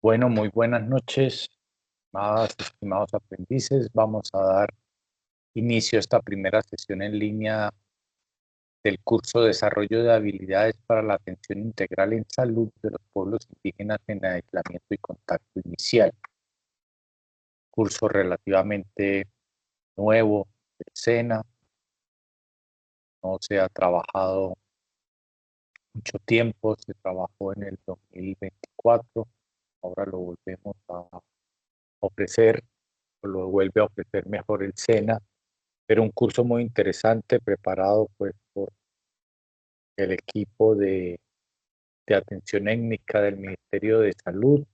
Bueno, muy buenas noches, estimados aprendices. Vamos a dar inicio a esta primera sesión en línea del curso Desarrollo de habilidades para la atención integral en salud de los pueblos indígenas en aislamiento y contacto inicial. Curso relativamente nuevo del SENA, no se ha trabajado mucho tiempo, se trabajó en el 2024, ahora lo volvemos a ofrecer, o lo vuelve a ofrecer mejor el SENA. Era un curso muy interesante preparado pues por el equipo de atención étnica del Ministerio de Salud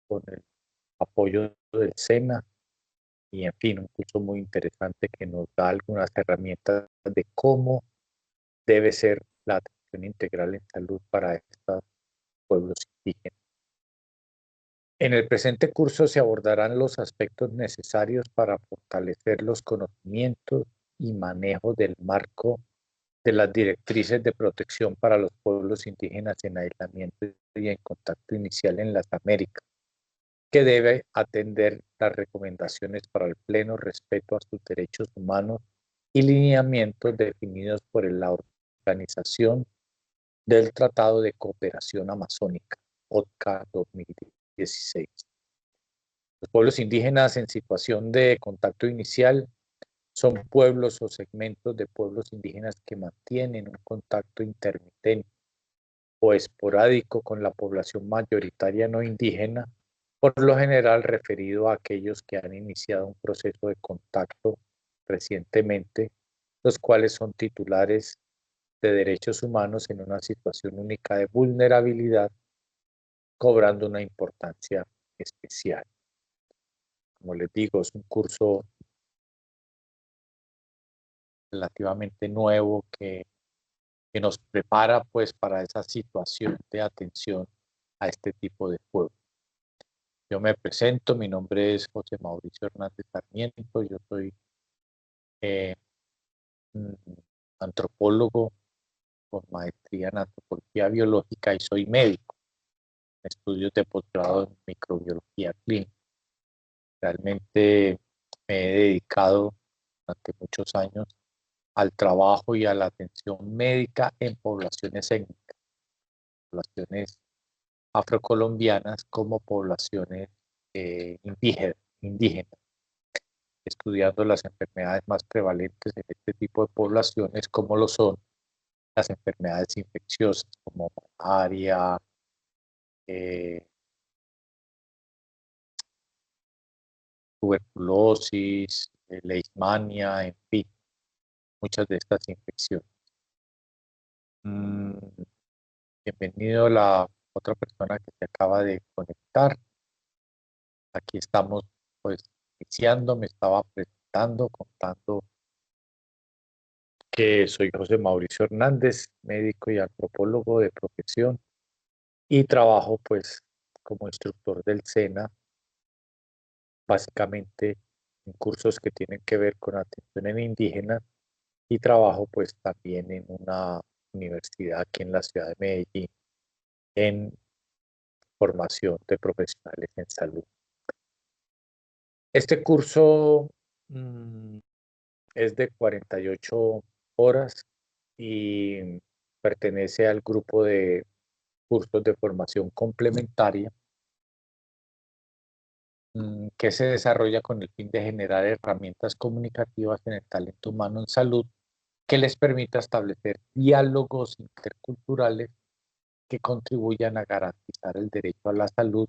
con el apoyo del SENA y en fin, un curso muy interesante que nos da algunas herramientas de cómo debe ser la atención integral en salud para estos pueblos indígenas. En el presente curso se abordarán los aspectos necesarios para fortalecer los conocimientos y manejo del marco de las directrices de protección para los pueblos indígenas en aislamiento y en contacto inicial en las Américas, que debe atender las recomendaciones para el pleno respeto a sus derechos humanos y lineamientos definidos por la Organización del Tratado de Cooperación Amazónica, OTCA 2016. Los pueblos indígenas en situación de contacto inicial son pueblos o segmentos de pueblos indígenas que mantienen un contacto intermitente o esporádico con la población mayoritaria no indígena, por lo general referido a aquellos que han iniciado un proceso de contacto recientemente, los cuales son titulares de derechos humanos en una situación única de vulnerabilidad, cobrando una importancia especial. Como les digo, es un curso relativamente nuevo que nos prepara pues para esa situación de atención a este tipo de pueblo. Yo me presento, mi nombre es José Mauricio Hernández Sarmiento, yo soy eh, antropólogo con maestría en antropología biológica y soy médico, en estudios de posgrado en microbiología clínica. Realmente me he dedicado durante muchos años al trabajo y a la atención médica en poblaciones étnicas, poblaciones afrocolombianas como poblaciones indígenas, estudiando las enfermedades más prevalentes en este tipo de poblaciones, como lo son las enfermedades infecciosas, como malaria, eh, tuberculosis, leishmania, en fin, muchas de estas infecciones. Mm, bienvenido a la otra persona que se acaba de conectar. Aquí estamos pues iniciando, me estaba presentando, contando que soy José Mauricio Hernández, médico y antropólogo de profesión y trabajo pues como instructor del SENA, básicamente en cursos que tienen que ver con atención en indígenas y trabajo pues también en una universidad aquí en la ciudad de Medellín en formación de profesionales en salud. Este curso es de 48 horas y pertenece al grupo de cursos de formación complementaria que se desarrolla con el fin de generar herramientas comunicativas en el talento humano en salud que les permita establecer diálogos interculturales que contribuyan a garantizar el derecho a la salud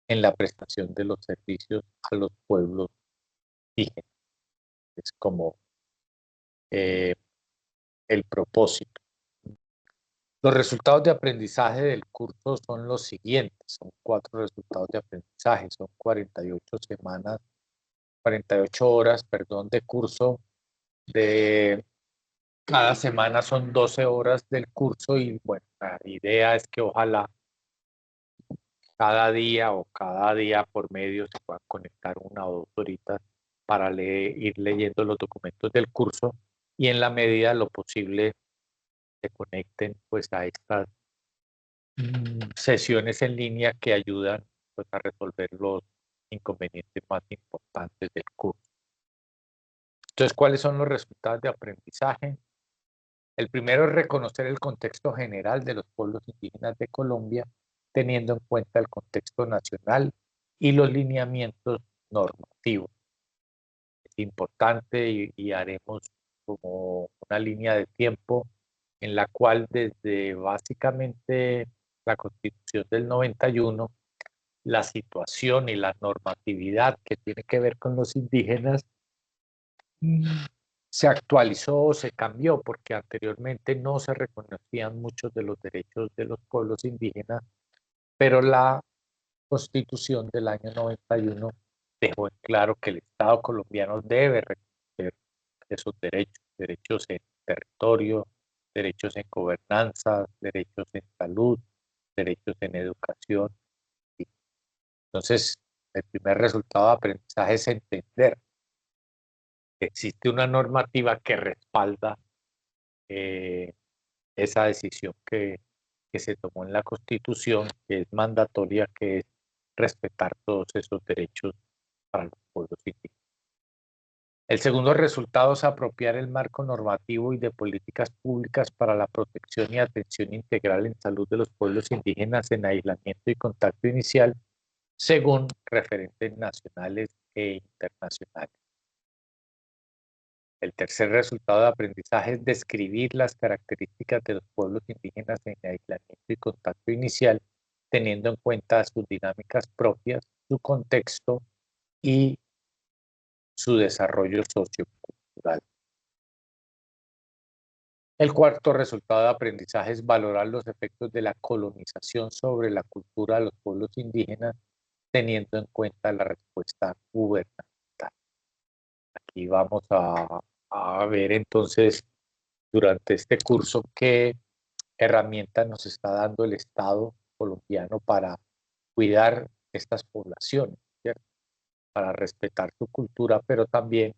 en la prestación de los servicios a los pueblos indígenas. Es como eh, el propósito. Los resultados de aprendizaje del curso son los siguientes, son 4 resultados de aprendizaje, son 48 semanas, 48 horas, perdón, de curso. De cada semana son 12 horas del curso y bueno, la idea es que ojalá cada día por medio se puedan conectar 1 o 2 horitas para ir leyendo los documentos del curso y en la medida de lo posible se conecten pues a estas sesiones en línea que ayudan pues, a resolver los inconvenientes más importantes del curso. Entonces, ¿cuáles son los resultados de aprendizaje? El primero es reconocer el contexto general de los pueblos indígenas de Colombia, teniendo en cuenta el contexto nacional y los lineamientos normativos. Es importante y haremos como una línea de tiempo en la cual desde básicamente la Constitución del 91, la situación y la normatividad que tiene que ver con los indígenas se actualizó o se cambió, porque anteriormente no se reconocían muchos de los derechos de los pueblos indígenas, pero la Constitución del año 91 dejó en claro que el Estado colombiano debe reconocer esos derechos, derechos en territorio, derechos en gobernanza, derechos en salud, derechos en educación. Entonces, el primer resultado de aprendizaje es entender que existe una normativa que respalda esa decisión que se tomó en la Constitución, que es mandatoria, que es respetar todos esos derechos para los pueblos indígenas. El segundo resultado es apropiar el marco normativo y de políticas públicas para la protección y atención integral en salud de los pueblos indígenas en aislamiento y contacto inicial, según referentes nacionales e internacionales. El tercer resultado de aprendizaje es describir las características de los pueblos indígenas en aislamiento y contacto inicial, teniendo en cuenta sus dinámicas propias, su contexto y su desarrollo sociocultural. El cuarto resultado de aprendizaje es valorar los efectos de la colonización sobre la cultura de los pueblos indígenas, teniendo en cuenta la respuesta gubernamental. Aquí vamos a ver entonces durante este curso qué herramientas nos está dando el Estado colombiano para cuidar estas poblaciones, ¿cierto? Para respetar su cultura, pero también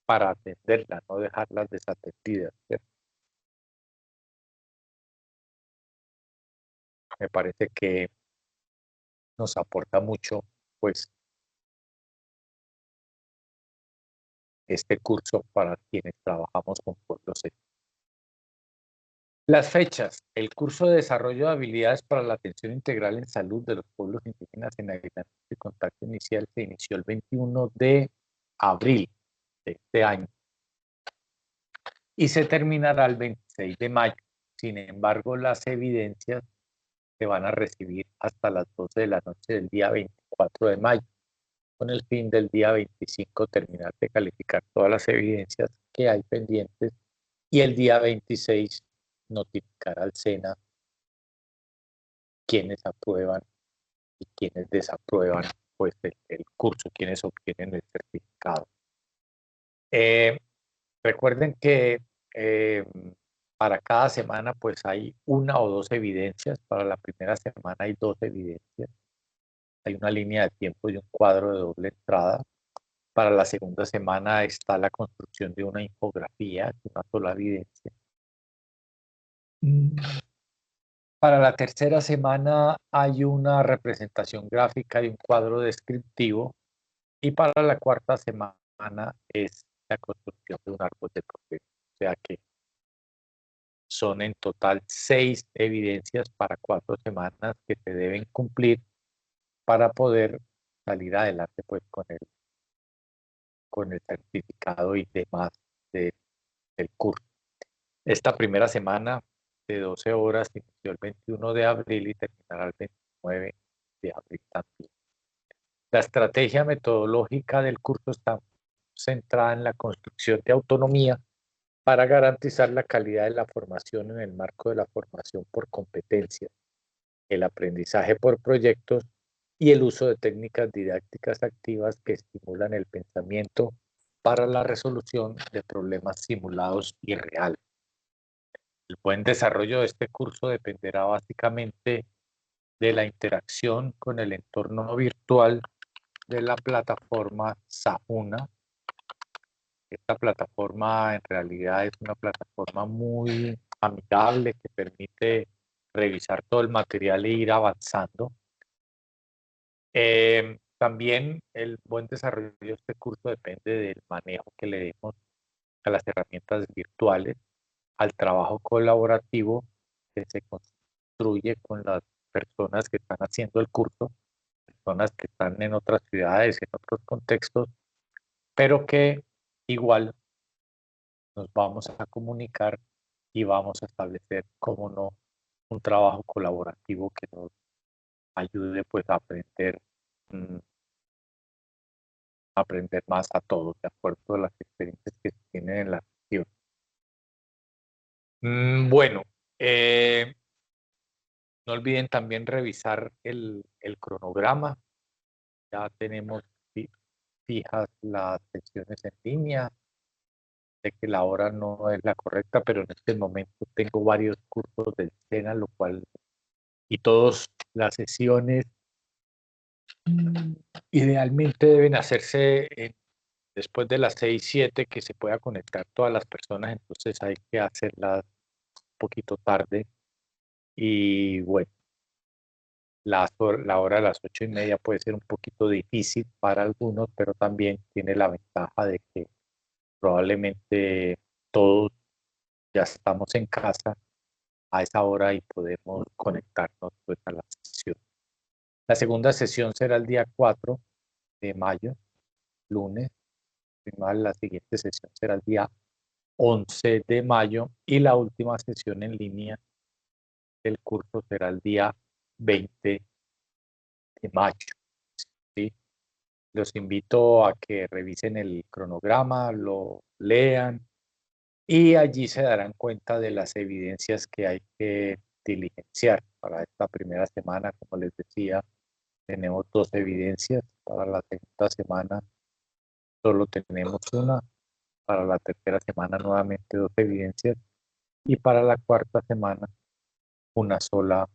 para atenderla, no dejarlas desatendidas, ¿cierto? Me parece que nos aporta mucho, pues, este curso para quienes trabajamos con pueblos. Las fechas. El curso de desarrollo de habilidades para la atención integral en salud de los pueblos indígenas en aislamiento y contacto inicial se inició el 21 de abril de este año y se terminará el 26 de mayo. Sin embargo, las evidencias se van a recibir hasta las 12 de la noche del día 24 de mayo, con el fin del día 25 terminar de calificar todas las evidencias que hay pendientes y el día 26 notificar al SENA quienes aprueban y quienes desaprueban pues, el curso, quienes obtienen el certificado. Recuerden que para cada semana pues hay una o dos evidencias. Para la primera semana hay 2 evidencias. Hay una línea de tiempo y un cuadro de doble entrada. Para la segunda semana está la construcción de una infografía, una sola evidencia. Para la tercera semana hay una representación gráfica y un cuadro descriptivo. Y para la cuarta semana es la construcción de un árbol de progreso. O sea que son en total 6 evidencias para 4 semanas que se deben cumplir para poder salir adelante pues con el certificado y demás del curso. Esta primera semana de 12 horas inició el 21 de abril y terminará el 29 de abril también. La estrategia metodológica del curso está centrada en la construcción de autonomía para garantizar la calidad de la formación en el marco de la formación por competencias, el aprendizaje por proyectos y el uso de técnicas didácticas activas que estimulan el pensamiento para la resolución de problemas simulados y reales. El buen desarrollo de este curso dependerá básicamente de la interacción con el entorno virtual de la plataforma Sahuna. Esta plataforma en realidad es una plataforma muy amigable que permite revisar todo el material e ir avanzando. También el buen desarrollo de este curso depende del manejo que le demos a las herramientas virtuales, al trabajo colaborativo que se construye con las personas que están haciendo el curso, personas que están en otras ciudades, en otros contextos, pero que igual nos vamos a comunicar y vamos a establecer, cómo no, un trabajo colaborativo que nos ayude pues a aprender, aprender más a todos, de acuerdo a las experiencias que se tienen en la región. Bueno, no olviden también revisar el cronograma. Ya tenemos fijas las sesiones en línea. Sé que la hora no es la correcta, pero en este momento tengo varios cursos del SENA, lo cual, y todas las sesiones idealmente deben hacerse después de las 6, 7, que se pueda conectar todas las personas, entonces hay que hacerlas un poquito tarde. Y bueno, la hora de las 8:30 puede ser un poquito difícil para algunos, pero también tiene la ventaja de que probablemente todos ya estamos en casa a esa hora y podemos conectarnos pues a la sesión. La segunda sesión será el día 4 de mayo, lunes. La siguiente sesión será el día 11 de mayo y la última sesión en línea del curso será el día 20 de mayo. ¿Sí? Los invito a que revisen el cronograma, lo lean y allí se darán cuenta de las evidencias que hay que diligenciar para esta primera semana. Como les decía, tenemos 2 evidencias. Para la segunda semana solo tenemos una. Para la tercera semana nuevamente 2 evidencias. Y para la cuarta semana una sola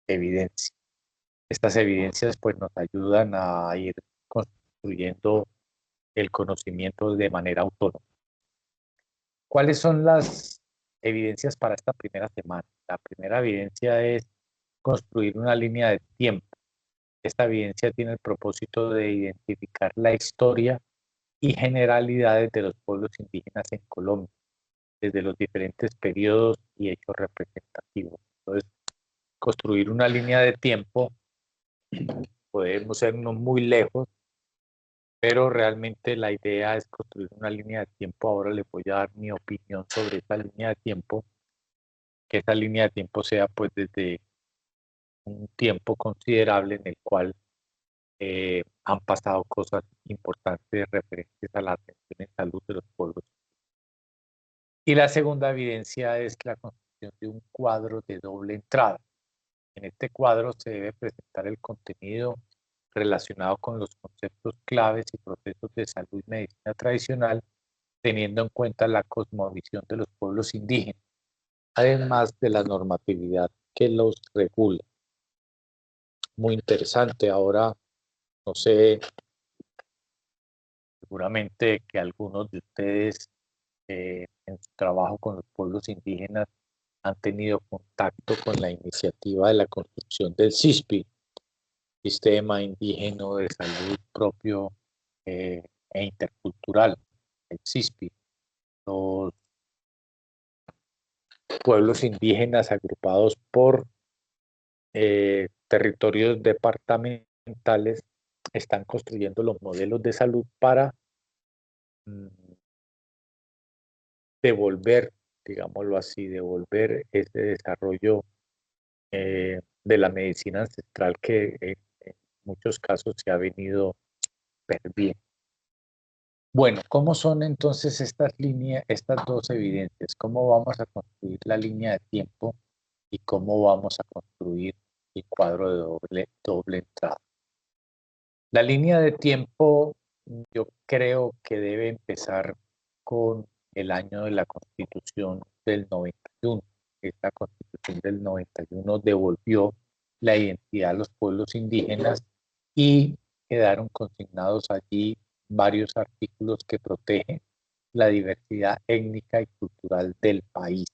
evidencia. Estas evidencias pues nos ayudan a ir construyendo el conocimiento de manera autónoma. ¿Cuáles son las evidencias para esta primera semana? La primera evidencia es construir una línea de tiempo. Esta evidencia tiene el propósito de identificar la historia y generalidades de los pueblos indígenas en Colombia, desde los diferentes periodos y hechos representativos. Entonces, construir una línea de tiempo, podemos irnos muy lejos, pero realmente la idea es construir una línea de tiempo. Ahora les voy a dar mi opinión sobre esta línea de tiempo, que esa línea de tiempo sea pues desde un tiempo considerable en el cual han pasado cosas importantes referentes a la atención en salud de los pueblos. Y la segunda evidencia es la construcción de un cuadro de doble entrada. En este cuadro se debe presentar el contenido relacionado con los conceptos claves y procesos de salud y medicina tradicional, teniendo en cuenta la cosmovisión de los pueblos indígenas, además de la normatividad que los regula. Muy interesante. Ahora, no sé, seguramente que algunos de ustedes en su trabajo con los pueblos indígenas han tenido contacto con la iniciativa de la construcción del CISPI, Sistema Indígena de Salud Propio e Intercultural, el CISPI. Los pueblos indígenas agrupados por territorios departamentales están construyendo los modelos de salud para devolver, digámoslo así, devolver ese desarrollo de la medicina ancestral que en muchos casos se ha venido perdiendo. Bueno, ¿cómo son entonces estas líneas, estas 2 evidencias? ¿Cómo vamos a construir la línea de tiempo y cómo vamos a construir el cuadro de doble entrada? La línea de tiempo, yo creo que debe empezar con el año de la Constitución del 91. Esta Constitución del 91 devolvió la identidad a los pueblos indígenas y quedaron consignados allí varios artículos que protegen la diversidad étnica y cultural del país.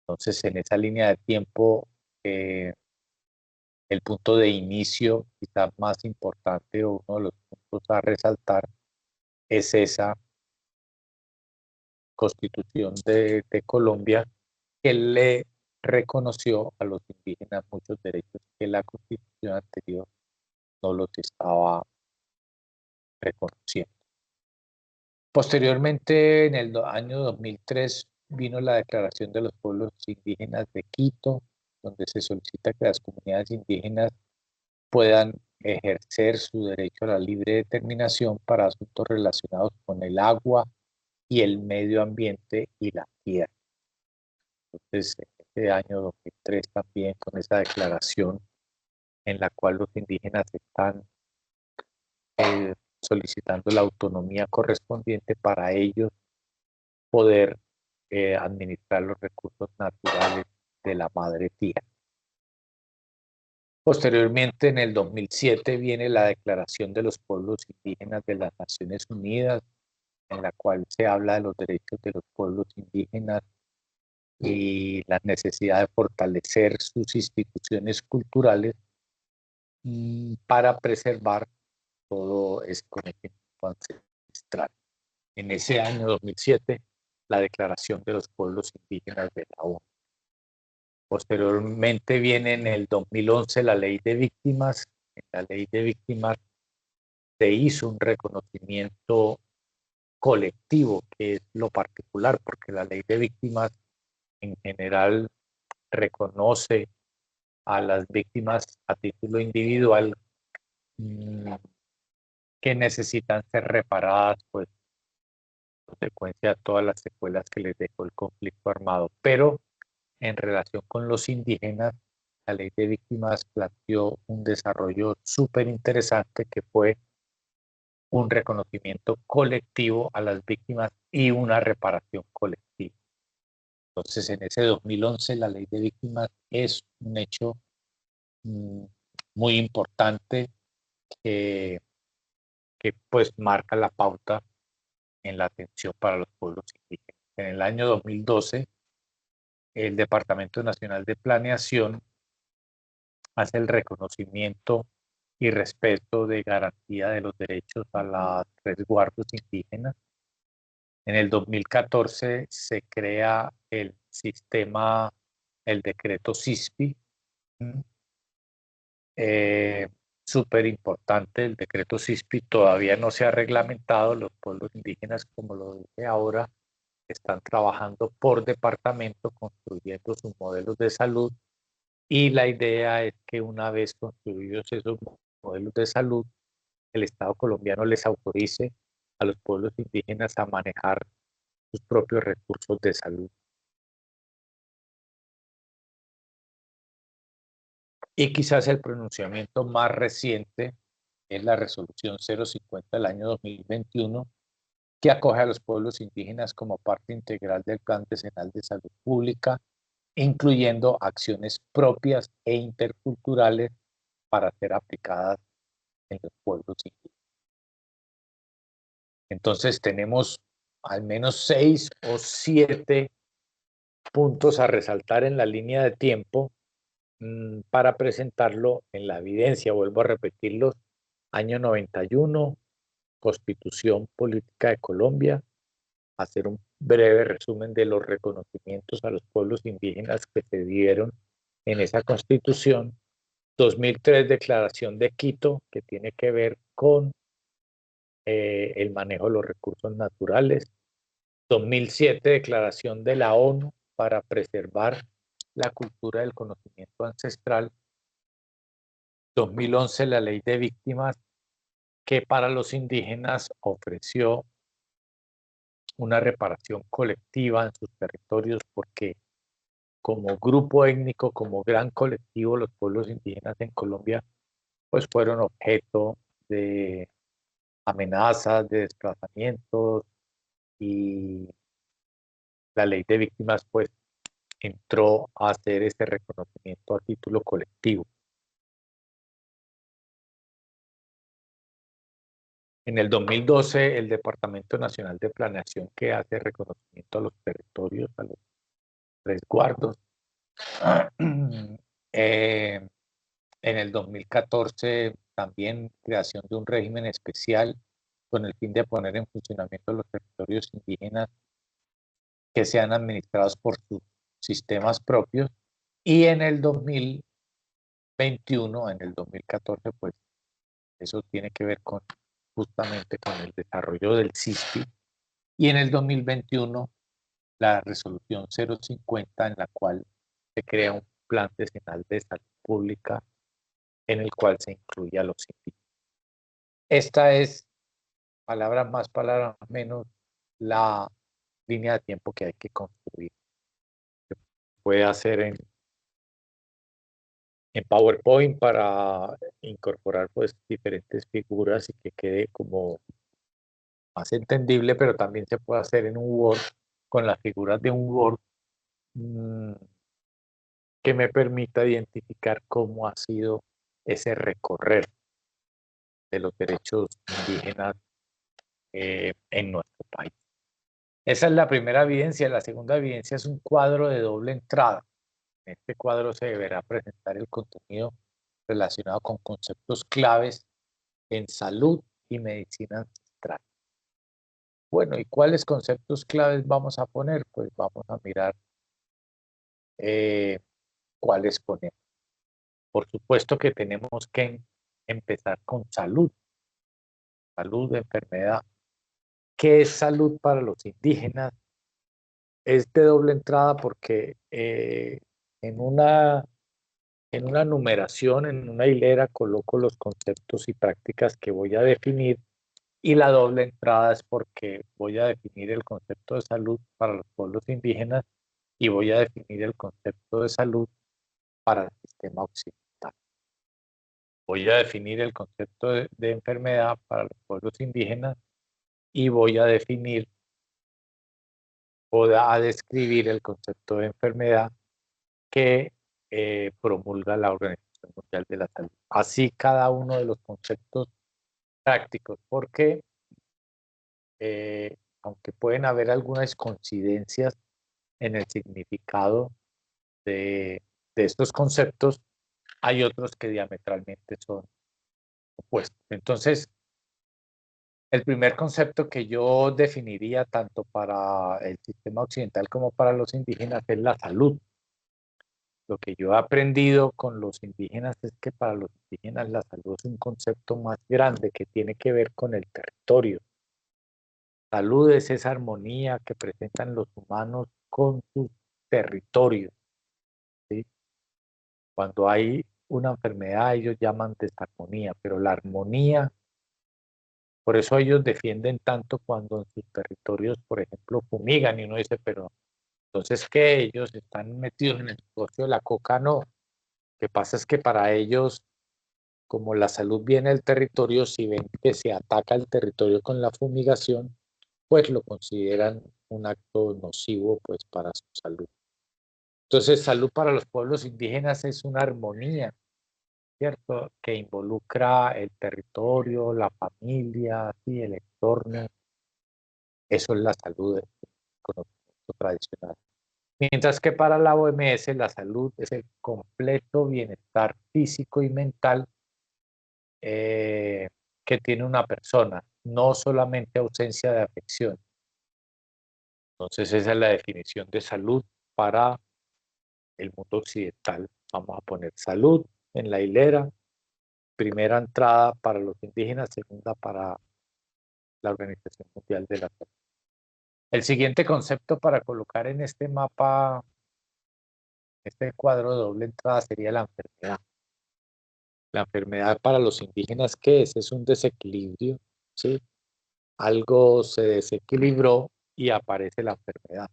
Entonces, en esa línea de tiempo El punto de inicio, quizás más importante o uno de los puntos a resaltar, es esa Constitución de Colombia que le reconoció a los indígenas muchos derechos que la Constitución anterior no los estaba reconociendo. Posteriormente, en el año 2003, vino la Declaración de los Pueblos Indígenas de Quito, donde se solicita que las comunidades indígenas puedan ejercer su derecho a la libre determinación para asuntos relacionados con el agua y el medio ambiente y la tierra. Entonces, este año 2003 también con esa declaración en la cual los indígenas están solicitando la autonomía correspondiente para ellos poder administrar los recursos naturales de la madre tierra. Posteriormente, en el 2007, viene la Declaración de los Pueblos Indígenas de las Naciones Unidas, en la cual se habla de los derechos de los pueblos indígenas y la necesidad de fortalecer sus instituciones culturales para preservar todo ese conocimiento ancestral. En ese año 2007, la Declaración de los Pueblos Indígenas de la ONU. Posteriormente viene en el 2011 la Ley de Víctimas. En la Ley de Víctimas se hizo un reconocimiento colectivo, que es lo particular, porque la Ley de Víctimas en general reconoce a las víctimas a título individual que necesitan ser reparadas, pues, consecuencia de todas las secuelas que les dejó el conflicto armado. Pero en relación con los indígenas, la Ley de Víctimas planteó un desarrollo súper interesante que fue un reconocimiento colectivo a las víctimas y una reparación colectiva. Entonces, en ese 2011, la Ley de Víctimas es un hecho muy importante que pues marca la pauta en la atención para los pueblos indígenas. En el año 2012, el Departamento Nacional de Planeación hace el reconocimiento y respeto de garantía de los derechos a los resguardos indígenas. En el 2014 se crea el sistema, el decreto CISPI, súper importante. El decreto CISPI todavía no se ha reglamentado. Los pueblos indígenas, como lo dije ahora, están trabajando por departamento, construyendo sus modelos de salud, y la idea es que una vez construidos esos modelos de salud, el Estado colombiano les autorice a los pueblos indígenas a manejar sus propios recursos de salud. Y quizás el pronunciamiento más reciente es la resolución 050 del año 2021, que acoge a los pueblos indígenas como parte integral del Plan Decenal de Salud Pública, incluyendo acciones propias e interculturales para ser aplicadas en los pueblos indígenas. Entonces tenemos al menos 6 o 7 puntos a resaltar en la línea de tiempo para presentarlo en la evidencia. Vuelvo a repetirlos: año 91, Constitución Política de Colombia, hacer un breve resumen de los reconocimientos a los pueblos indígenas que se dieron en esa Constitución. 2003, Declaración de Quito, que tiene que ver con el manejo de los recursos naturales. 2007, Declaración de la ONU para preservar la cultura del conocimiento ancestral. 2011, la Ley de Víctimas, que para los indígenas ofreció una reparación colectiva en sus territorios, porque como grupo étnico, como gran colectivo, los pueblos indígenas en Colombia pues fueron objeto de amenazas, de desplazamientos, y la Ley de Víctimas pues entró a hacer ese reconocimiento a título colectivo. En el 2012, el Departamento Nacional de Planeación, que hace reconocimiento a los territorios, a los resguardos, En el 2014 también creación de un régimen especial con el fin de poner en funcionamiento los territorios indígenas que sean administrados por sus sistemas propios. Y en el 2021, en el 2014, pues eso tiene que ver con justamente con el desarrollo del CISPI. Y en el 2021, la resolución 050, en la cual se crea un plan decenal de salud pública en el cual se incluye a los indígenas. Esta es, palabras más, palabras menos, la línea de tiempo que hay que construir. Se puede hacer en PowerPoint para incorporar pues diferentes figuras y que quede como más entendible, pero también se puede hacer en un Word con las figuras de un Word que me permita identificar cómo ha sido ese recorrer de los derechos indígenas en nuestro país. Esa es la primera evidencia. La segunda evidencia es un cuadro de doble entrada. En este cuadro se deberá presentar el contenido relacionado con conceptos claves en salud y medicina ancestral. Bueno, ¿y cuáles conceptos claves vamos a poner? Pues vamos a mirar cuáles ponemos. Por supuesto que tenemos que empezar con salud, salud de enfermedad. ¿Qué es salud para los indígenas? Es de doble entrada porque en una numeración, en una hilera, coloco los conceptos y prácticas que voy a definir, y la doble entrada es porque voy a definir el concepto de salud para los pueblos indígenas y voy a definir el concepto de salud para el sistema occidental. Voy a definir el concepto de enfermedad para los pueblos indígenas y voy a definir o a describir el concepto de enfermedad que promulga la Organización Mundial de la Salud. Así cada uno de los conceptos prácticos, porque aunque pueden haber algunas coincidencias en el significado de estos conceptos, hay otros que diametralmente son opuestos. Entonces, el primer concepto que yo definiría tanto para el sistema occidental como para los indígenas es la salud. Lo que yo he aprendido con los indígenas es que para los indígenas la salud es un concepto más grande que tiene que ver con el territorio. Salud es esa armonía que presentan los humanos con sus territorios, ¿sí? Cuando hay una enfermedad, ellos llaman desarmonía, pero la armonía, por eso ellos defienden tanto cuando en sus territorios, por ejemplo, fumigan, y uno dice, pero entonces, ¿qué? Ellos están metidos en el negocio de la coca. No. Lo que pasa es que para ellos, como la salud viene del territorio, si ven que se ataca el territorio con la fumigación, pues lo consideran un acto nocivo pues para su salud. Entonces, salud para los pueblos indígenas es una armonía, ¿cierto? Que involucra el territorio, la familia, ¿sí? El entorno. Eso es la salud del conocimiento tradicional. Mientras que para la OMS la salud es el completo bienestar físico y mental que tiene una persona, no solamente ausencia de afección. Entonces esa es la definición de salud para el mundo occidental. Vamos a poner salud en la hilera, primera entrada para los indígenas, segunda para la Organización Mundial de la Salud. El siguiente concepto para colocar en este mapa, este cuadro de doble entrada, sería la enfermedad. La enfermedad para los indígenas, ¿qué es? Es un desequilibrio, ¿sí? Algo se desequilibró y aparece la enfermedad.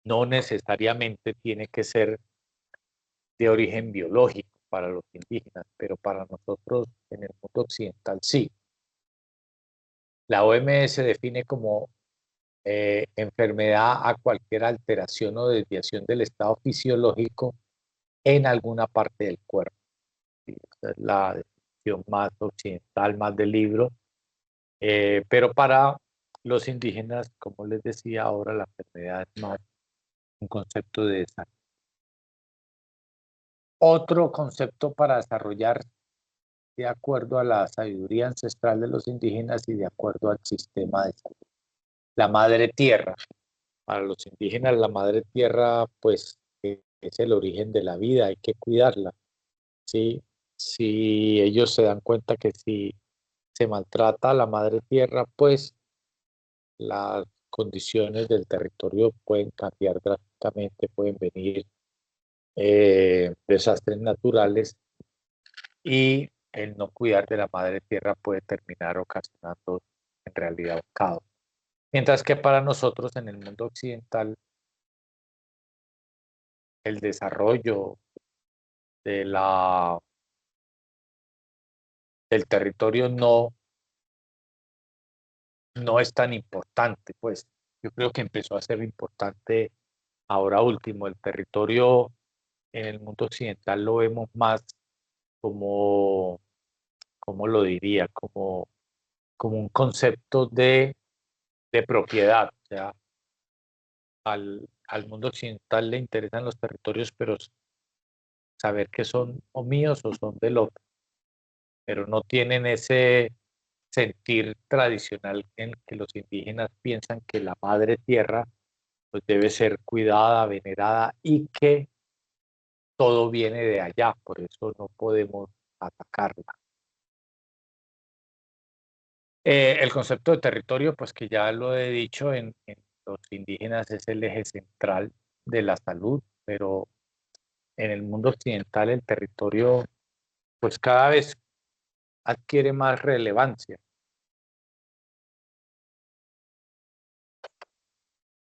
No necesariamente tiene que ser de origen biológico para los indígenas, pero para nosotros en el mundo occidental sí. La OMS define como enfermedad a cualquier alteración o desviación del estado fisiológico en alguna parte del cuerpo. Sí, esa es la definición más occidental, más del libro. Pero para los indígenas, como les decía ahora, la enfermedad es más un concepto de salud. Otro concepto para desarrollar de acuerdo a la sabiduría ancestral de los indígenas y de acuerdo al sistema de salud. La madre tierra. Para los indígenas, la madre tierra, pues, es el origen de la vida, hay que cuidarla, ¿sí? Si ellos se dan cuenta que si se maltrata a la madre tierra, pues las condiciones del territorio pueden cambiar drásticamente, pueden venir desastres naturales y el no cuidar de la madre tierra puede terminar ocasionando en realidad un caos. Mientras que para nosotros en el mundo occidental el desarrollo de del territorio no es tan importante, pues yo creo que empezó a ser importante ahora último. El territorio en el mundo occidental lo vemos más como, ¿cómo lo diría? Como un concepto de propiedad. O sea, al mundo occidental le interesan los territorios, pero saber que son o míos o son del otro, pero no tienen ese sentir tradicional en que los indígenas piensan que la madre tierra pues debe ser cuidada, venerada y que todo viene de allá, por eso no podemos atacarla. El concepto de territorio, pues que ya lo he dicho, en los indígenas es el eje central de la salud, pero en el mundo occidental el territorio pues cada vez adquiere más relevancia.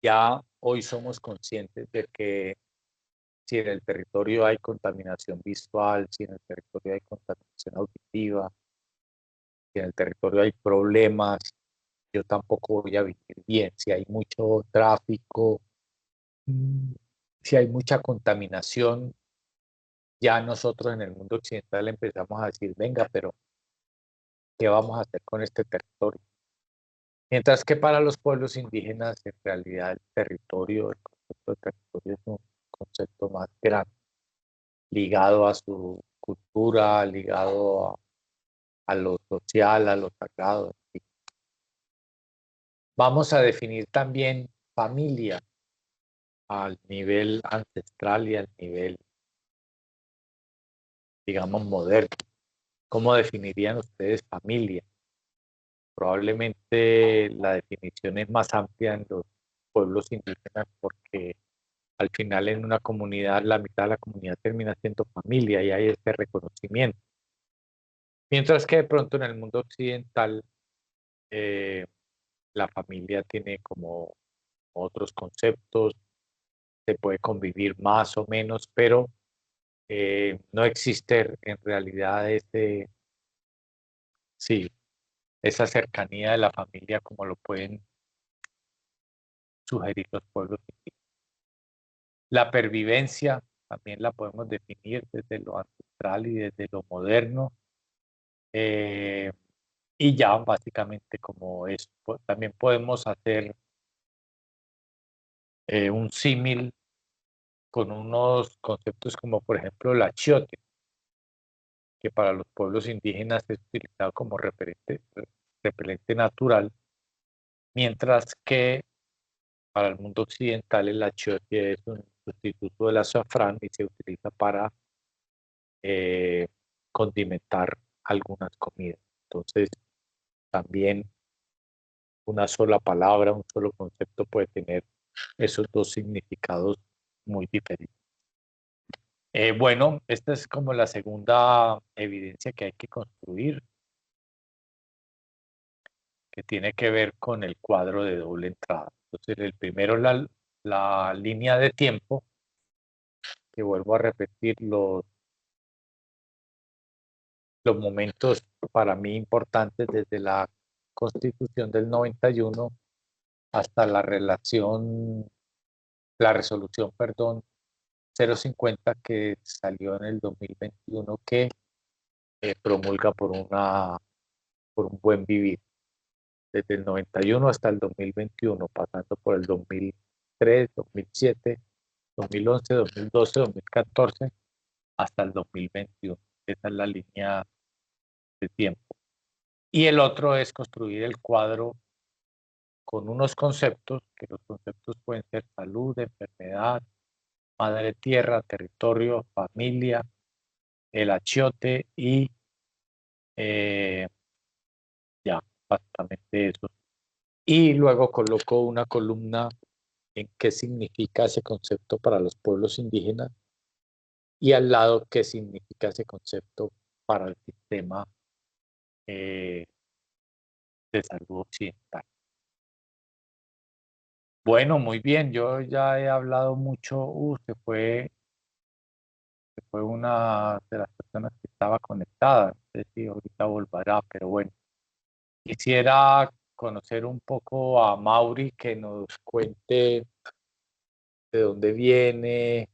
Ya hoy somos conscientes de que si en el territorio hay contaminación visual, si en el territorio hay contaminación auditiva, si en el territorio hay problemas, yo tampoco voy a vivir bien. Si hay mucho tráfico, si hay mucha contaminación, ya nosotros en el mundo occidental empezamos a decir, venga, pero ¿qué vamos a hacer con este territorio? Mientras que para los pueblos indígenas, en realidad el territorio, el concepto de territorio es un concepto más grande, ligado a su cultura, ligado a lo social, a lo sagrado. Vamos a definir también familia al nivel ancestral y al nivel, digamos, moderno. ¿Cómo definirían ustedes familia? Probablemente la definición es más amplia en los pueblos indígenas porque al final en una comunidad, la mitad de la comunidad termina siendo familia y hay este reconocimiento. Mientras que de pronto en el mundo occidental eh, la familia tiene como otros conceptos, se puede convivir más o menos, pero no existe en realidad sí, esa cercanía de la familia como lo pueden sugerir los pueblos indígenas. La pervivencia también la podemos definir desde lo ancestral y desde lo moderno. eh, y ya básicamente como es, también podemos hacer un símil con unos conceptos como por ejemplo la achiote, que para los pueblos indígenas es utilizado como repelente natural, mientras que para el mundo occidental el achiote es un sustituto del azafrán y se utiliza para eh, condimentar algunas comidas. Entonces, también una sola palabra, un solo concepto puede tener esos dos significados muy diferentes. Bueno, esta es como la segunda evidencia que hay que construir, que tiene que ver con el cuadro de doble entrada. Entonces, el primero, la línea de tiempo, que vuelvo a repetir, los momentos para mí importantes desde la Constitución del 91 hasta la resolución, perdón, 050 que salió en el 2021 que promulga por un buen vivir. Desde el 91 hasta el 2021, pasando por el 2003, 2007, 2011, 2012, 2014, hasta el 2021. Esa es la línea de tiempo. Y el otro es construir el cuadro con unos conceptos, que los conceptos pueden ser salud, enfermedad, madre tierra, territorio, familia, el achiote y ya, básicamente eso. Y luego coloco una columna en qué significa ese concepto para los pueblos indígenas y al lado qué significa ese concepto para el sistema eh, de salud occidental. Bueno, muy bien, yo ya he hablado mucho, se fue una de las personas que estaba conectada, no sé si ahorita volverá, pero bueno, quisiera conocer un poco a Mauri, que nos cuente de dónde viene,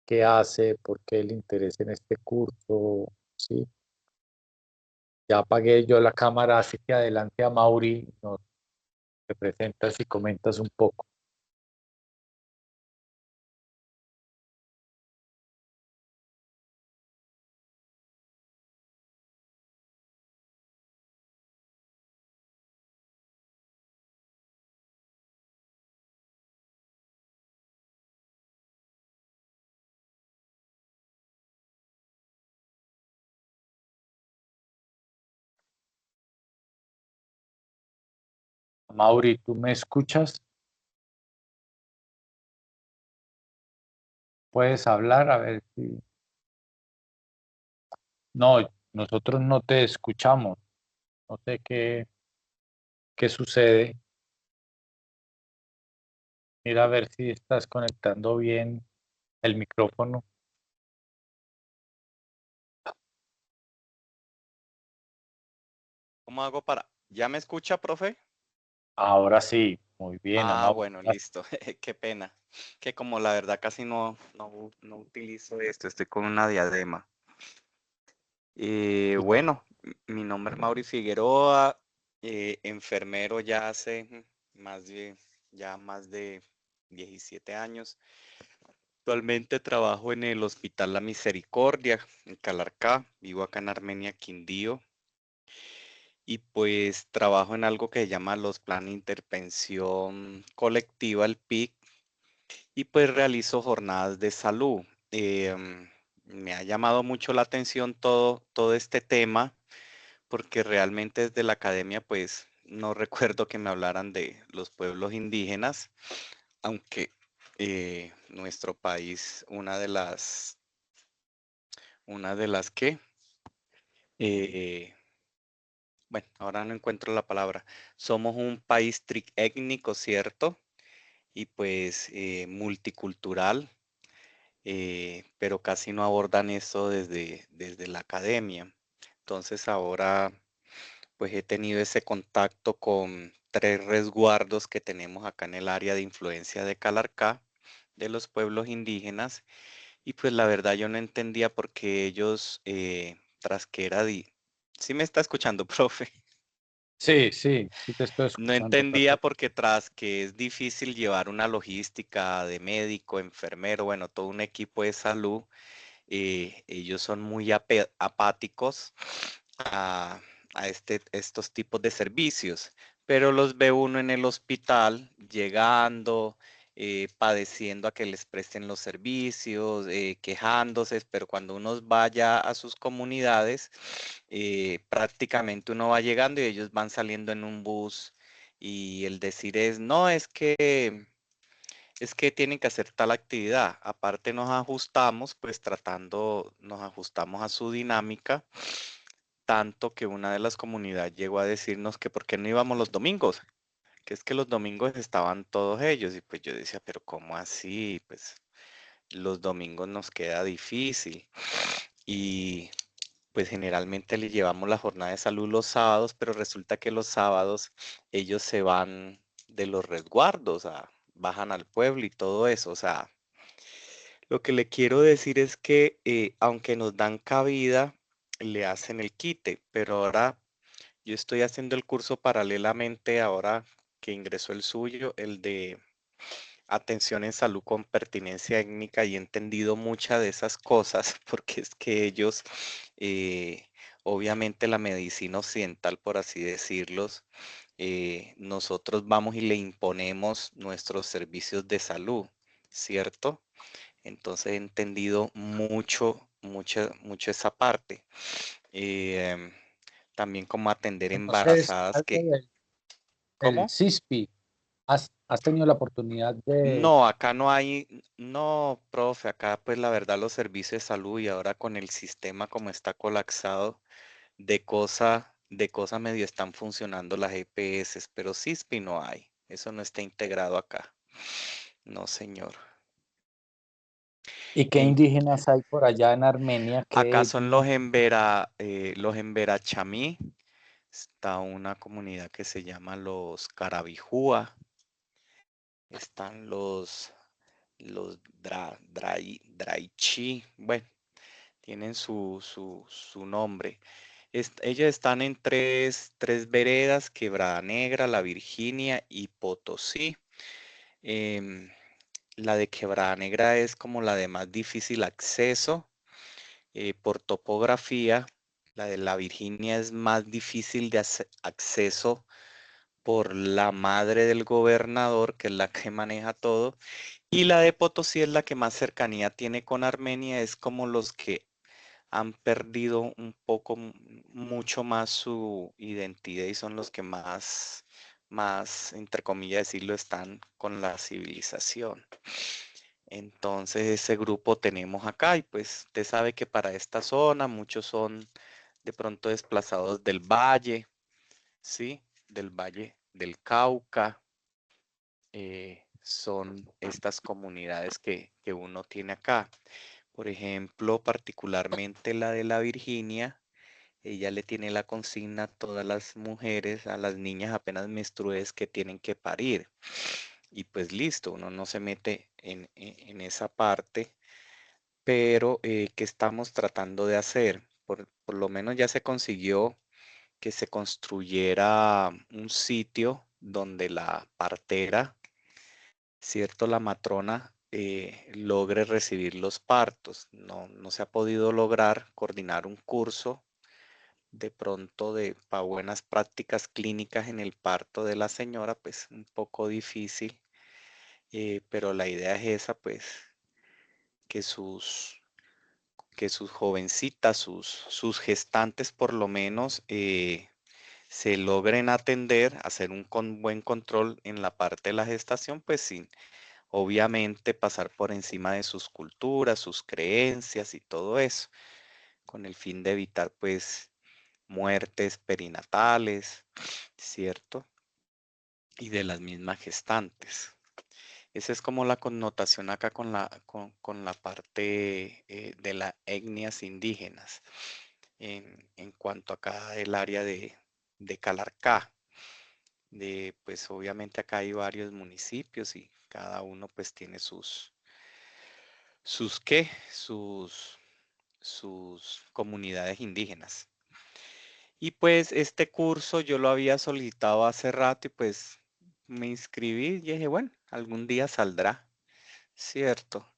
qué hace, por qué el interés en este curso, ¿sí? Ya apagué yo la cámara, así que adelante a Mauri, nos te presentas y comentas un poco. Mauri, ¿tú me escuchas? ¿Puedes hablar? A ver si... No, nosotros no te escuchamos. No sé qué sucede. Mira a ver si estás conectando bien el micrófono. ¿Cómo hago para? ¿Ya me escucha, profe? Ahora sí, muy bien, Ah, Mauri. bueno, listo. Qué pena. Que como la verdad casi no utilizo esto, estoy con una diadema. Bueno, mi nombre es Mauri Figueroa, enfermero ya hace más de 17 años. Actualmente trabajo en el Hospital La Misericordia, en Calarcá. Vivo acá en Armenia, Quindío. Y pues trabajo en algo que se llama los planes de intervención colectiva, el PIC, y pues realizo jornadas de salud. Me ha llamado mucho la atención todo este tema porque realmente desde la academia pues no recuerdo que me hablaran de los pueblos indígenas, aunque nuestro país, una de las que, bueno, ahora no encuentro la palabra, somos un país triétnico, ¿cierto? Y pues multicultural, pero casi no abordan eso desde la academia. Entonces ahora pues he tenido ese contacto con 3 resguardos que tenemos acá en el área de influencia de Calarcá, de los pueblos indígenas, y pues la verdad yo no entendía por qué ellos, tras que era ¿Sí me está escuchando, profe? Sí, sí, sí te estoy No escuchando entendía perfecto. porque tras que es difícil llevar una logística de médico, enfermero, bueno, todo un equipo de salud, ellos son muy apáticos a, estos tipos de servicios, pero los ve uno en el hospital llegando, padeciendo a que les presten los servicios, quejándose, pero cuando uno vaya a sus comunidades, prácticamente uno va llegando y ellos van saliendo en un bus y el decir es, no, es que tienen que hacer tal actividad. Aparte nos ajustamos, pues nos ajustamos a su dinámica, tanto que una de las comunidades llegó a decirnos que por qué no íbamos los domingos, que es que los domingos estaban todos ellos y pues yo decía, pero ¿cómo así? Pues los domingos nos queda difícil y pues generalmente le llevamos la jornada de salud los sábados, pero resulta que los sábados ellos se van de los resguardos, bajan al pueblo y todo eso, o sea, lo que le quiero decir es que aunque nos dan cabida, le hacen el quite, pero ahora yo estoy haciendo el curso paralelamente ahora que ingresó el suyo, el de atención en salud con pertinencia étnica y he entendido muchas de esas cosas porque es que ellos, obviamente la medicina occidental, por así decirlos, nosotros vamos y le imponemos nuestros servicios de salud, ¿cierto? Entonces he entendido mucho esa parte. Em, También cómo atender Entonces, embarazadas algo que, del ¿cómo? CISPI, ¿has tenido la oportunidad de... No, acá no hay, no, profe, acá pues la verdad los servicios de salud y ahora con el sistema como está colapsado, de cosa medio están funcionando las EPS, pero CISPI no hay, eso no está integrado acá. No, señor. ¿Y qué En, indígenas hay por allá en Armenia? Acá ¿Qué son los Embera-Chamí, está una comunidad que se llama los Carabijúa, están los Draichi, bueno, tienen su nombre. Ellos están en tres veredas, Quebrada Negra, La Virginia y Potosí. Em, la de Quebrada Negra es como la de más difícil acceso por topografía. La de La Virginia es más difícil de acceso por la madre del gobernador, que es la que maneja todo. Y la de Potosí es la que más cercanía tiene con Armenia, es como los que han perdido un poco, mucho más su identidad y son los que más, entre comillas decirlo, están con la civilización. Entonces ese grupo tenemos acá y pues usted sabe que para esta zona muchos son de pronto desplazados del valle, ¿sí? Del valle del Cauca. Son estas comunidades que uno tiene acá. Por ejemplo, particularmente la de la Virginia, ella le tiene la consigna a todas las mujeres, a las niñas apenas menstrues que tienen que parir. Y pues listo, uno no se mete en esa parte, pero ¿qué estamos tratando de hacer? Por lo menos ya se consiguió que se construyera un sitio donde la partera, ¿cierto? La matrona logre recibir los partos. No se ha podido lograr coordinar un curso de pronto para buenas prácticas clínicas en el parto de la señora, pues un poco difícil, pero la idea es esa, pues que sus jovencitas, sus gestantes por lo menos, se logren atender, hacer un buen control en la parte de la gestación, pues sin obviamente pasar por encima de sus culturas, sus creencias y todo eso, con el fin de evitar pues muertes perinatales, ¿cierto? Y de las mismas gestantes. Esa es como la connotación acá con la parte de las etnias indígenas en cuanto acá el área de Calarcá. Pues obviamente acá hay varios municipios y cada uno pues tiene ¿qué? Sus comunidades indígenas. Y pues este curso yo lo había solicitado hace rato y pues me inscribí y dije, bueno, algún día saldrá, ¿cierto?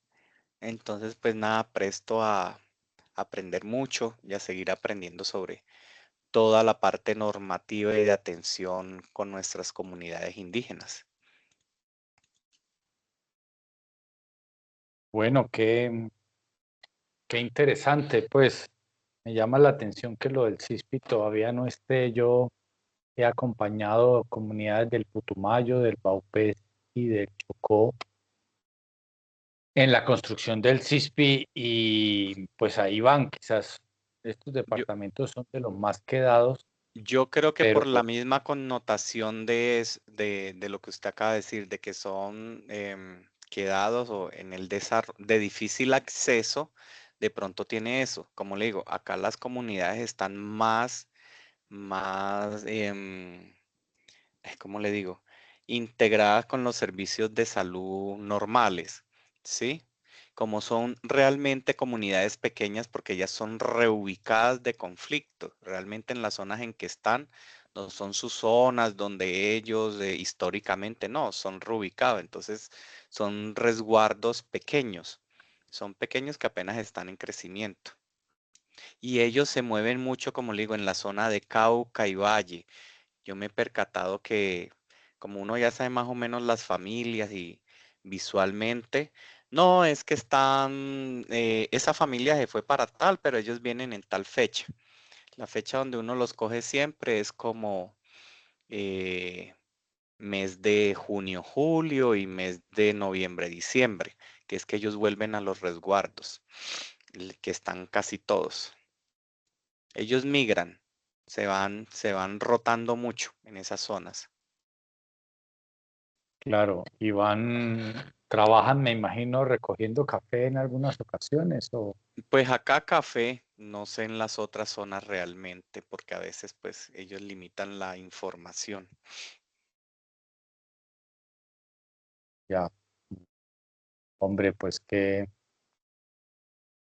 Entonces pues nada, presto a aprender mucho y a seguir aprendiendo sobre toda la parte normativa y de atención con nuestras comunidades indígenas. Bueno, qué interesante, pues me llama la atención que lo del CISPI todavía no esté. Yo he acompañado comunidades del Putumayo, del Baupés y del Chocó en la construcción del CISPI y pues ahí van, quizás estos Yo, departamentos son de los más quedados, Yo creo que pero por la misma connotación de lo que usted acaba de decir, de que son quedados o en el desarrollo de difícil acceso, de pronto tiene eso. Como le digo, acá las comunidades están más, ¿cómo le digo? Integradas con los servicios de salud normales, ¿sí? como son realmente comunidades pequeñas, porque ellas son reubicadas de conflicto, realmente en las zonas en que están, no son sus zonas donde ellos históricamente no, son reubicados, entonces son resguardos pequeños, son pequeños que apenas están en crecimiento. Y ellos se mueven mucho, como le digo, en la zona de Cauca y Valle. Yo me he percatado que como uno ya sabe más o menos las familias y visualmente, no es que están, esa familia se fue para tal, pero ellos vienen en tal fecha. La fecha donde uno los coge siempre es como eh, mes de junio, julio y mes de noviembre, diciembre, que es que ellos vuelven a los resguardos, que están casi todos. Ellos migran, se van rotando mucho en esas zonas. Claro, y trabajan, me imagino, recogiendo café en algunas ocasiones o Pues acá café, no sé en las otras zonas realmente, porque a veces pues ellos limitan la información. ya, hombre, pues qué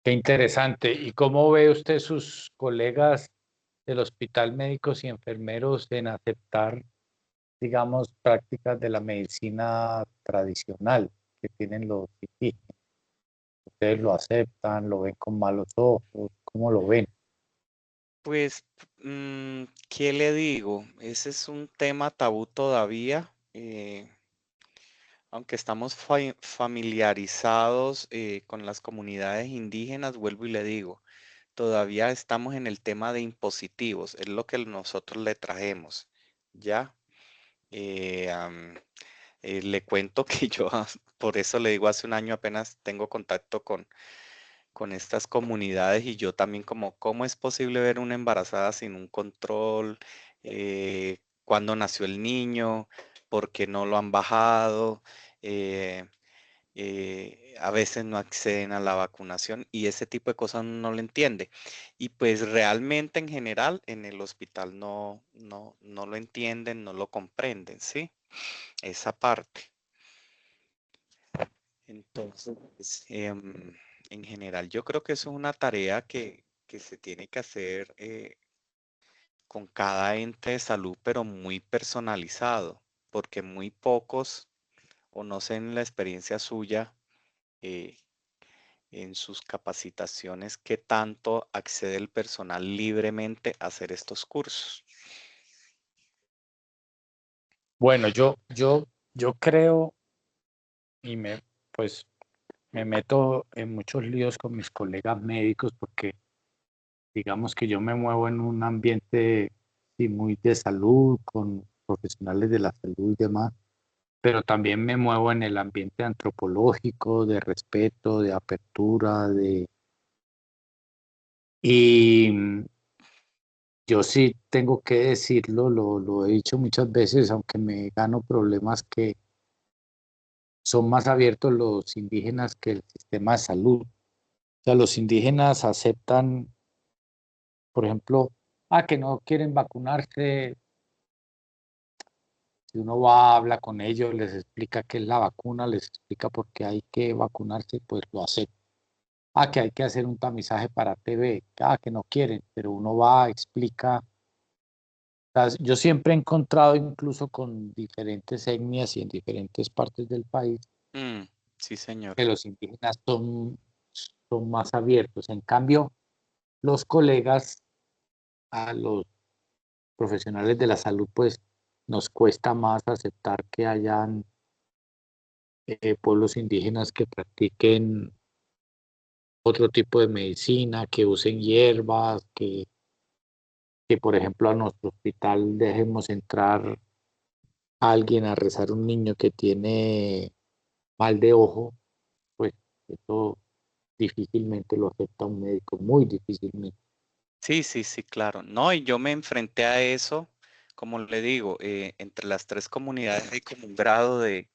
interesante. ¿Y cómo ve usted sus colegas del hospital, médicos y enfermeros en aceptar, digamos, prácticas de la medicina tradicional que tienen los indígenas? ¿Ustedes lo aceptan, lo ven con malos ojos? ¿Cómo lo ven? Pues, ¿qué le digo? Ese es un tema tabú todavía, aunque estamos familiarizados con las comunidades indígenas, vuelvo y le digo, todavía estamos en el tema de impositivos, es lo que nosotros le trajemos, ¿ya? Eh, am, le cuento que yo, por eso le digo, hace un año apenas tengo contacto con estas comunidades y yo también como, ¿cómo es posible ver una embarazada sin un control? ¿Cuándo nació el niño? ¿Por qué no lo han bajado? Eh, a veces no acceden a la vacunación y ese tipo de cosas no lo entiende. Y pues realmente en general en el hospital no lo entienden, no lo comprenden, ¿sí? Esa parte. Entonces, en general, yo creo que eso es una tarea que se tiene que hacer con cada ente de salud, pero muy personalizado, porque muy pocos, o no sé en la experiencia suya, eh, en sus capacitaciones, qué tanto accede el personal libremente a hacer estos cursos. Bueno, yo creo y pues, me meto en muchos líos con mis colegas médicos porque digamos que yo me muevo en un ambiente sí, muy de salud, con profesionales de la salud y demás, pero también me muevo en el ambiente antropológico, de respeto, de apertura, y yo sí tengo que decirlo, lo he dicho muchas veces, aunque me gano problemas que son más abiertos los indígenas que el sistema de salud. O sea, los indígenas aceptan, por ejemplo, que no quieren vacunarse. Si uno va, habla con ellos, les explica qué es la vacuna, les explica por qué hay que vacunarse, pues lo aceptan. Que hay que hacer un tamizaje para TB, que no quieren, pero uno va, explica. O sea, yo siempre he encontrado, incluso con diferentes etnias y en diferentes partes del país, Mm, sí, señor. que los indígenas son más abiertos. En cambio, los colegas, a los profesionales de la salud, pues nos cuesta más aceptar que hayan pueblos indígenas que practiquen otro tipo de medicina, que usen hierbas, que por ejemplo a nuestro hospital dejemos entrar a alguien a rezar un niño que tiene mal de ojo, pues eso difícilmente lo acepta un médico, muy difícilmente. Sí, sí, sí, claro. No, y yo me enfrenté a eso, como le digo, entre las tres comunidades hay como un grado de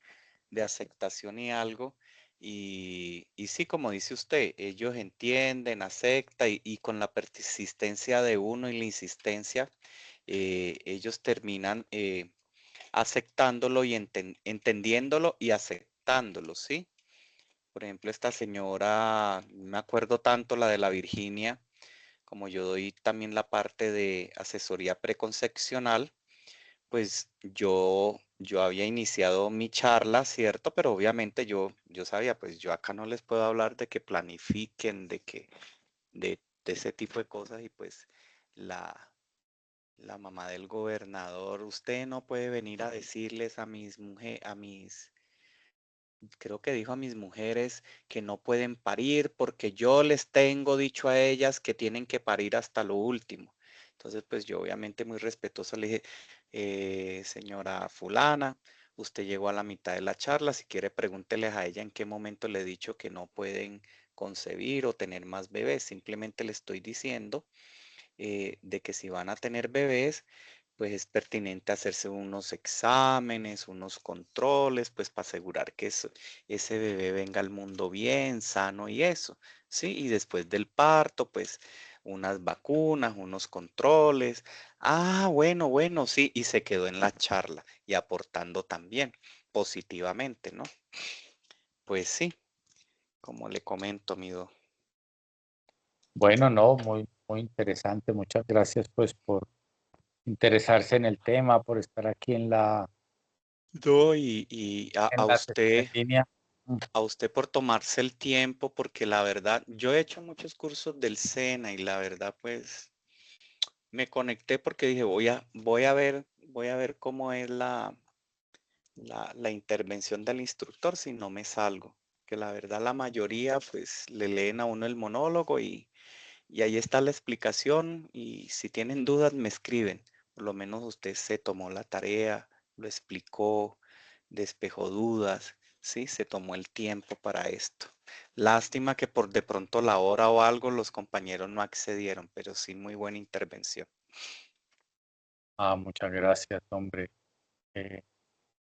aceptación y algo. Y sí, como dice usted, ellos entienden, aceptan y con la persistencia de uno y la insistencia, ellos terminan aceptándolo y entendiéndolo y aceptándolo, ¿sí? Por ejemplo, esta señora, no me acuerdo tanto la de la Virginia, como yo doy también la parte de asesoría preconcepcional, pues yo había iniciado mi charla, ¿cierto? Pero obviamente yo sabía, pues yo acá no les puedo hablar de que planifiquen, de ese tipo de cosas y pues la, la mamá del gobernador, usted no puede venir a decirles a mis mujeres, creo que dijo a mis mujeres que no pueden parir porque yo les tengo dicho a ellas que tienen que parir hasta lo último. Entonces, pues yo obviamente muy respetuoso le dije, señora fulana, usted llegó a la mitad de la charla, si quiere pregúnteles a ella en qué momento le he dicho que no pueden concebir o tener más bebés. Simplemente le estoy diciendo de que si van a tener bebés, pues es pertinente hacerse unos exámenes, unos controles, pues para asegurar que ese bebé venga al mundo bien, sano y eso, ¿sí? Y después del parto, pues unas vacunas, unos controles. Ah, bueno, bueno, sí, y se quedó en la charla y aportando también positivamente, ¿no? Pues sí, como le comento, amigo. Bueno, no, muy interesante. Muchas gracias pues por interesarse en el tema, por estar aquí No, y en la sesión en línea. Mm. a usted por tomarse el tiempo, porque la verdad, yo he hecho muchos cursos del SENA y la verdad, pues me conecté porque dije, voy a ver cómo es la intervención del instructor si no me salgo. Que la verdad, la mayoría, pues le leen a uno el monólogo y ahí está la explicación y si tienen dudas me escriben. Por lo menos usted se tomó la tarea, lo explicó, despejó dudas, ¿sí? Se tomó el tiempo para esto. Lástima que por de pronto la hora o algo los compañeros no accedieron, pero sí muy buena intervención. Ah, muchas gracias, hombre. Eh,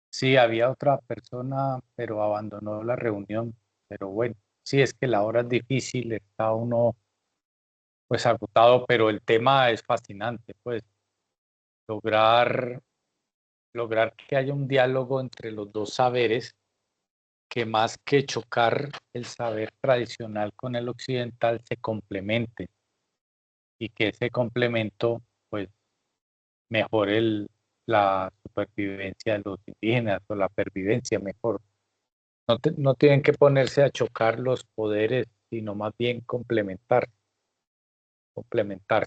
sí, había otra persona, pero abandonó la reunión. Pero bueno, sí, es que la hora es difícil, está uno pues agotado, pero el tema es fascinante, pues lograr, lograr que haya un diálogo entre los dos saberes, que más que chocar el saber tradicional con el occidental, se complemente y que ese complemento pues mejore la supervivencia de los indígenas o la pervivencia mejor. No, no tienen que ponerse a chocar los poderes, sino más bien complementarse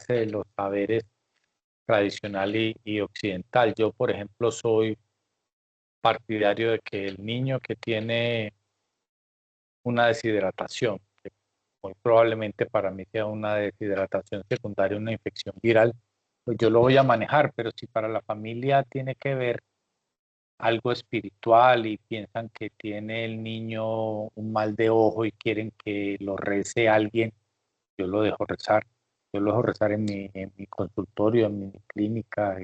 de los saberes tradicional y occidental. Yo, por ejemplo, soy partidario de que el niño que tiene una deshidratación, que muy probablemente para mí sea una deshidratación secundaria, una infección viral, pues yo lo voy a manejar, pero si para la familia tiene que ver algo espiritual y piensan que tiene el niño un mal de ojo y quieren que lo rece alguien, yo lo dejo rezar. Yo lo dejo rezar en mi consultorio, en mi clínica,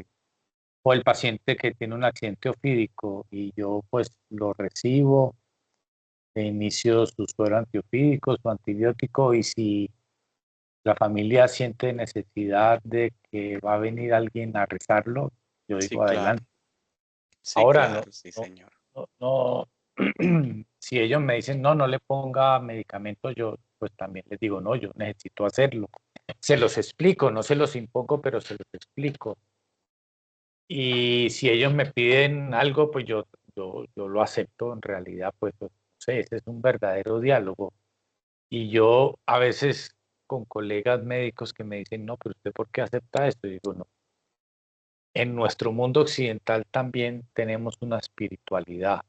o el paciente que tiene un accidente ofídico y yo pues lo recibo, e inicio su suero antiofídico, su antibiótico y si la familia siente necesidad de que va a venir alguien a rezarlo, yo Sí, digo claro. adelante. Sí, Ahora no, claro, sí, no, señor. no, si ellos me dicen no, no le ponga medicamento, yo pues también les digo no, yo necesito hacerlo. Se los explico, no se los impongo, pero se los explico. Y si ellos me piden algo, pues yo lo acepto. En realidad, pues no sé, ese es un verdadero diálogo. Y yo a veces con colegas médicos que me dicen, no, pero usted ¿por qué acepta esto? Y digo, no, en nuestro mundo occidental también tenemos una espiritualidad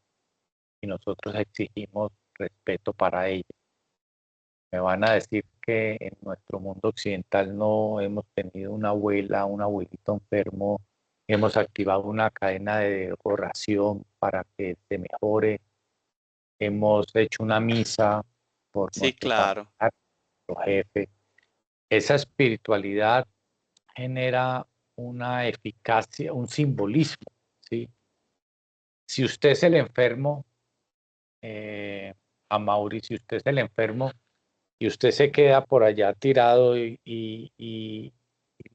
y nosotros exigimos respeto para ella. Me van a decir que en nuestro mundo occidental no hemos tenido una abuela, un abuelito enfermo, hemos activado una cadena de oración para que se mejore, hemos hecho una misa por Sí, nuestro claro. familiar, nuestro jefe. Esa espiritualidad genera una eficacia, un simbolismo, ¿sí? Si usted es el enfermo, a Mauri, si usted es el enfermo, y usted se queda por allá tirado y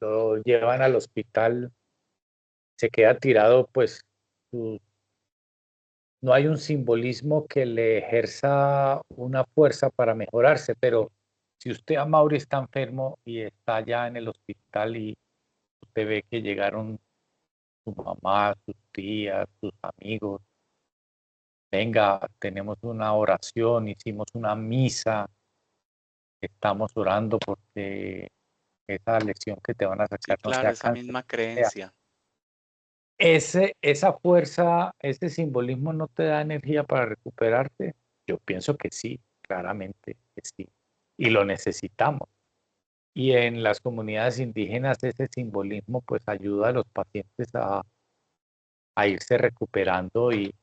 lo llevan al hospital, se queda tirado, pues sus no hay un simbolismo que le ejerza una fuerza para mejorarse, pero si usted a Mauri está enfermo y está ya en el hospital y usted ve que llegaron su mamá, sus tías, sus amigos, venga, tenemos una oración, hicimos una misa, estamos orando porque esa lesión que te van a Sí, sacar no claro, sea esa cáncer. misma Sea. creencia. Esa fuerza, ese simbolismo no te da energía para recuperarte. Yo pienso que sí, claramente que sí. Y lo necesitamos. Y en las comunidades indígenas ese simbolismo pues ayuda a los pacientes a irse recuperando y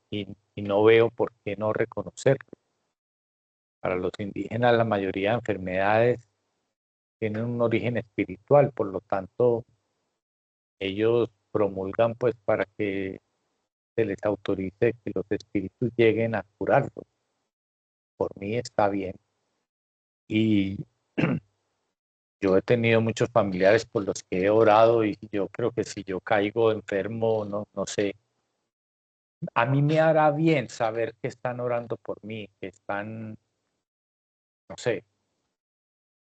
no veo por qué no reconocerlo. Para los indígenas la mayoría de enfermedades tienen un origen espiritual, por lo tanto ellos promulgan pues para que se les autorice que los espíritus lleguen a curarlos. Por mí está bien. Y yo he tenido muchos familiares por los que he orado y yo creo que si yo caigo enfermo, no sé, a mí me hará bien saber que están orando por mí, que están, no sé,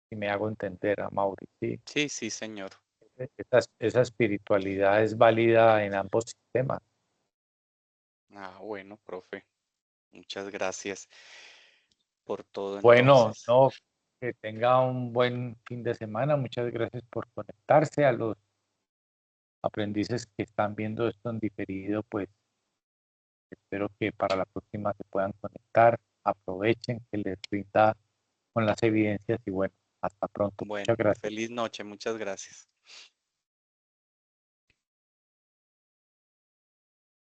si me hago entender a Mauri, sí. Sí, sí, señor. Esa espiritualidad es válida en ambos sistemas. Ah, bueno, profe. Muchas gracias por todo Bueno, entonces. no, que tenga un buen fin de semana. Muchas gracias por conectarse. A los aprendices que están viendo esto en diferido, pues espero que para la próxima se puedan conectar. Aprovechen que les brinda con las evidencias y bueno, hasta pronto. Bueno, Muchas gracias. feliz noche, muchas gracias.